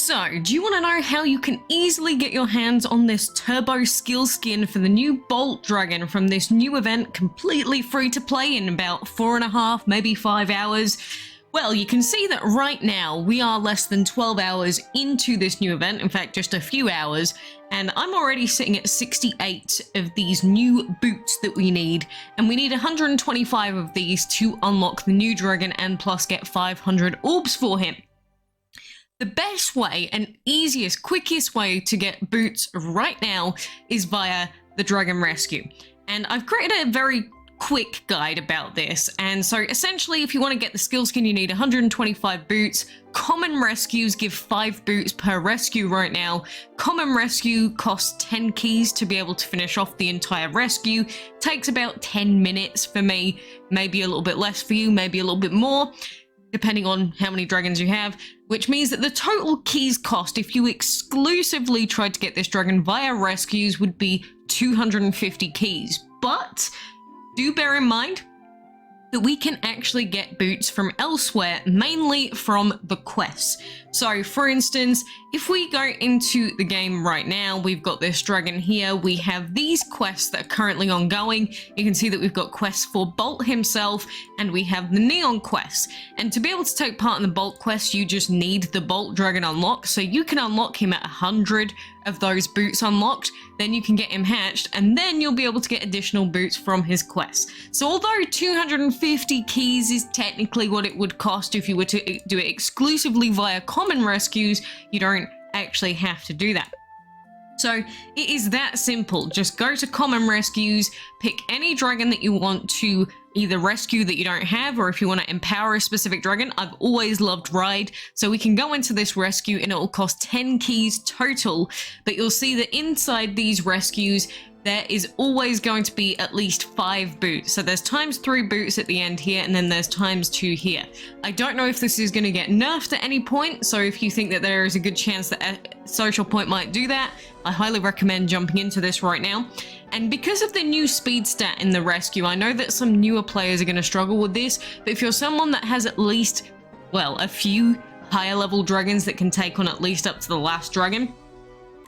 So, do you want to know how you can easily get your hands on this turbo skill skin for the new Bolt Dragon from this new event, completely free to play in about 4.5, maybe 5 hours? Well, you can see that right now we are less than 12 hours into this new event, in fact just a few hours, and I'm already sitting at 68 of these new boots that we need, and we need 125 of these to unlock the new dragon and plus get 500 orbs for him. The best way and easiest, quickest way to get boots right now is via the Dragon Rescue. And I've created a very quick guide about this. And so essentially, if you want to get the skill skin, you need 125 boots. Common rescues give 5 boots per rescue right now. Common rescue costs 10 keys to be able to finish off the entire rescue. Takes about 10 minutes for me, maybe a little bit less for you, maybe a little bit more, depending on how many dragons you have, which means that the total keys cost if you exclusively tried to get this dragon via rescues would be 250 keys. But do bear in mind that we can actually get boots from elsewhere, mainly from the quests. So for instance, if we go into the game right now, we've got this dragon here, we have these quests that are currently ongoing. You can see that we've got quests for Bolt himself, and we have the Neon quest. And to be able to take part in the Bolt quest, you just need the Bolt Dragon unlocked, so you can unlock him at 100 of those boots unlocked, then you can get him hatched, and then you'll be able to get additional boots from his quest. So although 250 keys is technically what it would cost if you were to do it exclusively via common rescues, you don't actually have to do that. So it is that simple. Just go to common rescues, pick any dragon that you want to either rescue that you don't have, or if you want to empower a specific dragon. I've always loved Ride, so we can go into this rescue and it will cost 10 keys total, but you'll see that inside these rescues there is always going to be at least 5 boots. So there's times 3 boots at the end here, and then there's times 2 here. I don't know if this is going to get nerfed at any point, so if you think that there is a good chance that Social Point might do that, I highly recommend jumping into this right now. And because of the new speed stat in the rescue, I know that some newer players are going to struggle with this, but if you're someone that has at least, well, a few higher level dragons that can take on at least up to the last dragon,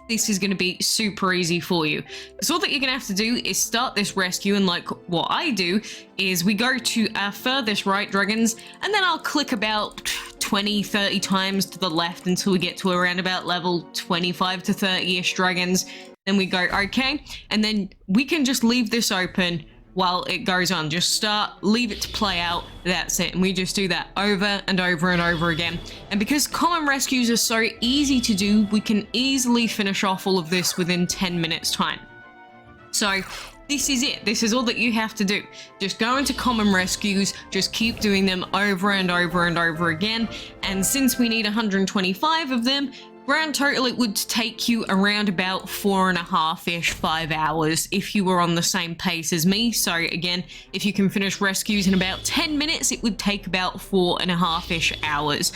this is going to be super easy for you. So all that you're going to have to do is start this rescue, and like what I do is we go to our furthest right dragons, and then I'll click about 20-30 times to the left until we get to around about level 25 to 30-ish dragons. Then we go okay, and then we can just leave this open while it goes on. Just start, leave it to play out, that's it. And we just do that over and over and over again. And because common rescues are so easy to do, we can easily finish off all of this within 10 minutes time. So this is it. This is all that you have to do. Just go into common rescues, just keep doing them over and over and over again. And since we need 125 of them, grand total, it would take you around about 4.5-ish, 5 hours if you were on the same pace as me. So again, if you can finish rescues in about 10 minutes, it would take about 4.5-ish hours.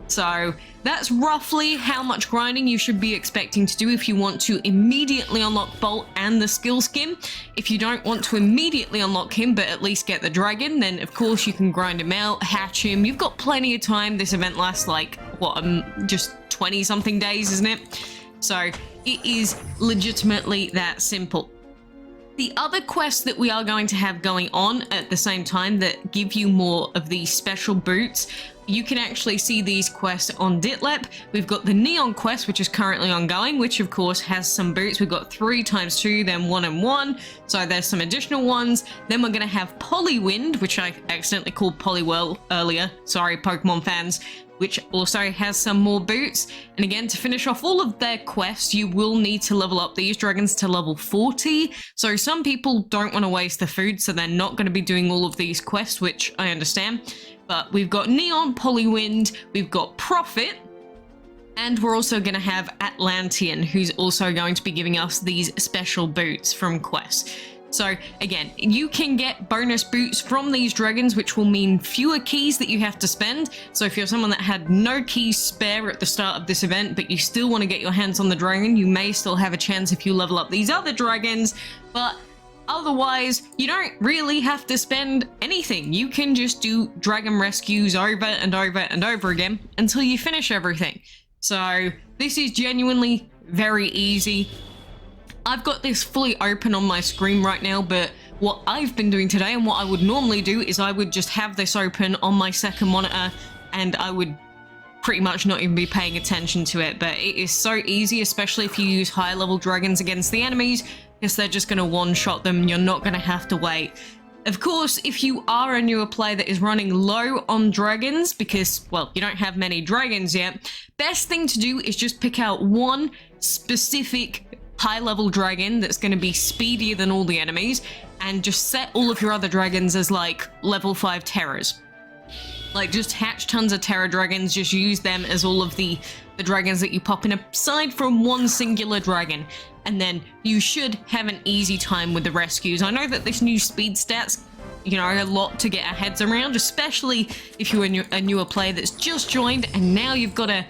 So that's roughly how much grinding you should be expecting to do if you want to immediately unlock Bolt and the skill skin. If you don't want to immediately unlock him, but at least get the dragon, then of course you can grind him out, hatch him. You've got plenty of time. This event lasts like, what, just 20 something days, isn't it? So it is legitimately that simple. The other quests that we are going to have going on at the same time that give you more of these special boots, you can actually see these quests on Ditlep. We've got the Neon quest, which is currently ongoing, which of course has some boots. We've got 3 times 2, then 1 and 1. So there's some additional ones. Then we're going to have Poliwind, which I accidentally called Poliwhirl earlier. Sorry, Pokemon fans. Which also has some more boots. And again, to finish off all of their quests, you will need to level up these dragons to level 40. So some people don't want to waste the food, so they're not going to be doing all of these quests, which I understand. But we've got Neon, Poliwind, we've got Prophet, and we're also going to have Atlantean, who's also going to be giving us these special boots from quests. So again, you can get bonus boots from these dragons, which will mean fewer keys that you have to spend. So if you're someone that had no keys spare at the start of this event, but you still want to get your hands on the dragon, you may still have a chance if you level up these other dragons, but otherwise, you don't really have to spend anything. You can just do dragon rescues over and over and over again until you finish everything. So this is genuinely very easy. I've got this fully open on my screen right now, but what I've been doing today and what I would normally do is I would just have this open on my second monitor and I would pretty much not even be paying attention to it. But it is so easy, especially if you use high level dragons against the enemies, because they're just going to one-shot them and you're not going to have to wait. Of course, if you are a newer player that is running low on dragons, because, well, you don't have many dragons yet, best thing to do is just pick out one specific high-level dragon that's going to be speedier than all the enemies, and just set all of your other dragons as, like, level 5 terras. Like, just hatch tons of terra dragons, just use them as all of the dragons that you pop in, aside from one singular dragon. And then you should have an easy time with the rescues. I know that this new speed stats, you know, a lot to get our heads around, especially if you're a newer player that's just joined and now you've got to,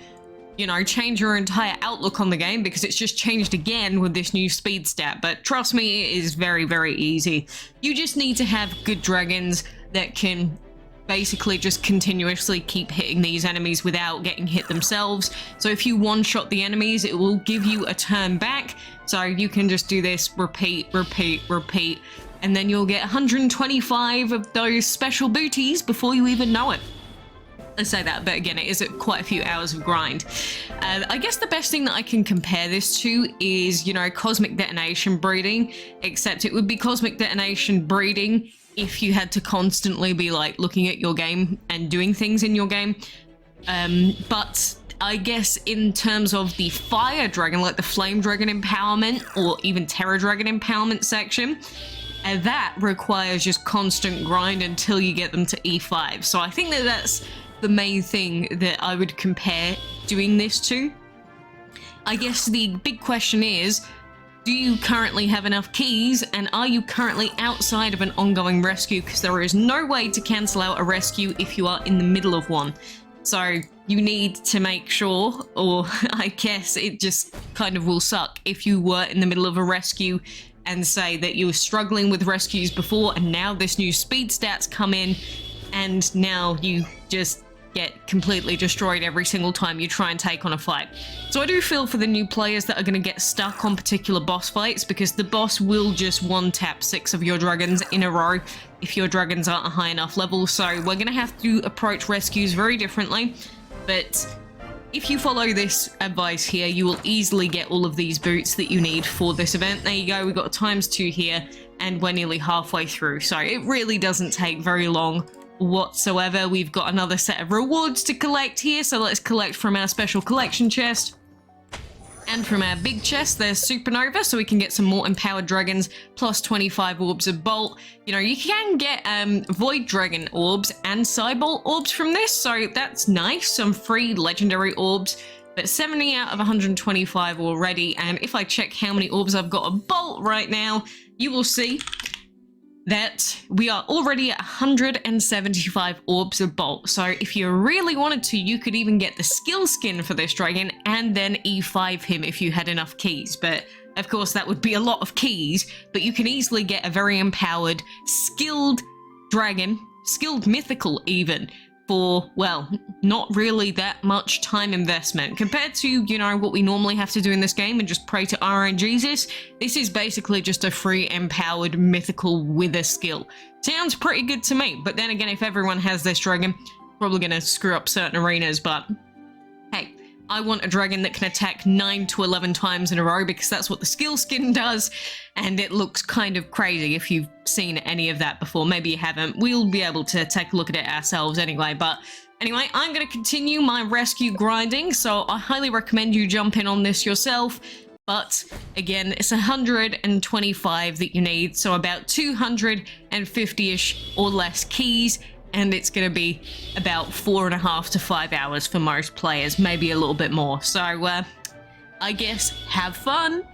you know, change your entire outlook on the game because it's just changed again with this new speed stat. But trust me, it is very, very easy. You just need to have good dragons that can basically just continuously keep hitting these enemies without getting hit themselves. So if you one-shot the enemies, it will give you a turn back. So you can just do this, repeat, repeat, repeat, and then you'll get 125 of those special booties before you even know it. I say that, but again, it is quite a few hours of grind. I guess the best thing that I can compare this to is, you know, cosmic detonation breeding, except it would be cosmic detonation breeding if you had to constantly be like looking at your game and doing things in your game. But I guess in terms of the fire dragon, like the flame dragon empowerment or even terra dragon empowerment section, that requires just constant grind until you get them to E5. So I think that that's the main thing that I would compare doing this to. I guess the big question is, do you currently have enough keys, and are you currently outside of an ongoing rescue? Because there is no way to cancel out a rescue if you are in the middle of one. So you need to make sure, or I guess it just kind of will suck if you were in the middle of a rescue and say that you were struggling with rescues before and now this new speed stats come in and now you just get completely destroyed every single time you try and take on a fight. So I do feel for the new players that are going to get stuck on particular boss fights, because the boss will just one-tap 6 of your dragons in a row if your dragons aren't a high enough level. So we're going to have to approach rescues very differently, but if you follow this advice here, you will easily get all of these boots that you need for this event. There you go, we've got ×2 here and we're nearly halfway through, so it really doesn't take very long whatsoever. We've got another set of rewards to collect here, so let's collect from our special collection chest and from our big chest. There's supernova, so we can get some more empowered dragons plus 25 orbs of bolt. You know, you can get void dragon orbs and cybolt orbs from this, so that's nice. Some free legendary orbs, but 70 out of 125 already. And if I check how many orbs I've got of bolt right now, you will see that we are already at 175 orbs of bolt. So if you really wanted to, you could even get the skill skin for this dragon and then E5 him if you had enough keys. But of course that would be a lot of keys, but you can easily get a very empowered, skilled dragon, skilled mythical even, for, well, not really that much time investment compared to, you know, what we normally have to do in this game and just pray to RNGesus. This is basically just a free empowered mythical with a skill. Sounds pretty good to me, but then again, if everyone has this dragon, probably gonna screw up certain arenas. But hey, I want a dragon that can attack 9 to 11 times in a row, because that's what the skill skin does, and it looks kind of crazy if you've seen any of that before. Maybe you haven't. We'll be able to take a look at it ourselves anyway. But anyway, I'm going to continue my rescue grinding, so I highly recommend you jump in on this yourself. But again, it's 125 that you need, so about 250-ish or less keys, and it's going to be about 4.5 to 5 hours for most players, maybe a little bit more. So I guess have fun.